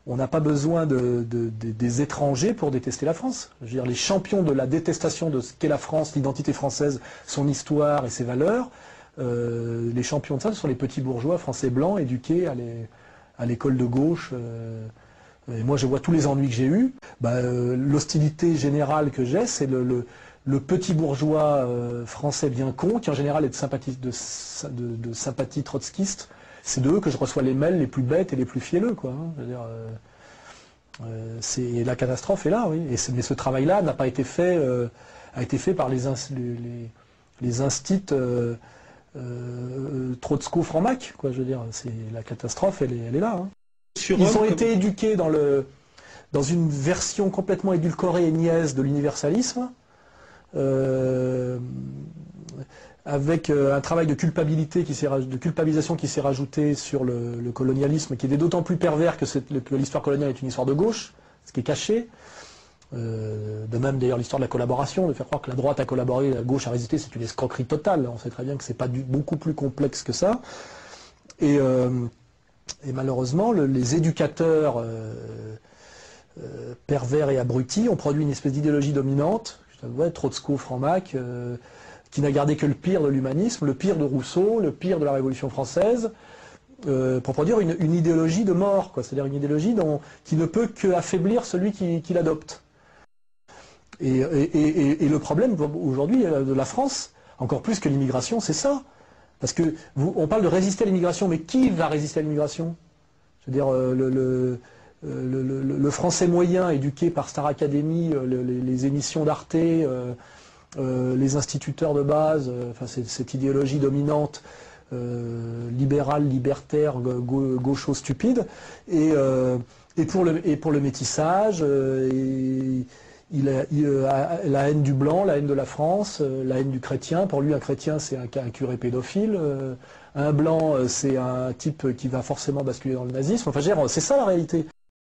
on n'a pas besoin des étrangers pour détester la France. Je veux dire, les champions de la détestation de ce qu'est la France, l'identité française, son histoire et ses valeurs, les champions de ça, ce sont les petits bourgeois français blancs éduqués à l'école de gauche. Et moi, je vois tous les ennuis que j'ai eus. L'hostilité générale que j'ai, c'est le petit bourgeois français bien con, qui en général est de sympathie trotskiste. C'est de eux que je reçois les mails les plus bêtes et les plus fielleux, quoi. Je veux dire, la catastrophe est là, oui. Mais ce travail-là n'a pas été fait, a été fait par les instits Trotsko-Franmac, quoi. Je veux dire, la catastrophe, elle est là. Hein. Ils ont été éduqués dans une version complètement édulcorée et niaise de l'universalisme. Avec un travail de culpabilisation qui s'est rajouté sur le colonialisme, qui est d'autant plus pervers que l'histoire coloniale est une histoire de gauche, ce qui est caché. De même d'ailleurs l'histoire de la collaboration, de faire croire que la droite a collaboré, la gauche a résisté, c'est une escroquerie totale. On sait très bien que c'est pas beaucoup plus complexe que ça. Et malheureusement, les éducateurs pervers et abrutis ont produit une espèce d'idéologie dominante, Trotsko-Franmac, qui n'a gardé que le pire de l'humanisme, le pire de Rousseau, le pire de la Révolution française, pour produire une idéologie de mort, c'est-à-dire une idéologie qui ne peut qu'affaiblir celui qui l'adopte. Et le problème aujourd'hui de la France, encore plus que l'immigration, c'est ça. Parce que on parle de résister à l'immigration, mais qui va résister à l'immigration? Je veux dire, le français moyen éduqué par Star Academy, les émissions d'Arte, les instituteurs de base, cette idéologie dominante, libérale, libertaire, gaucho stupide, et pour le métissage, il a la haine du blanc, la haine de la France, la haine du chrétien. Pour lui, un chrétien, c'est un curé pédophile. Un blanc, c'est un type qui va forcément basculer dans le nazisme. Enfin, c'est ça la réalité.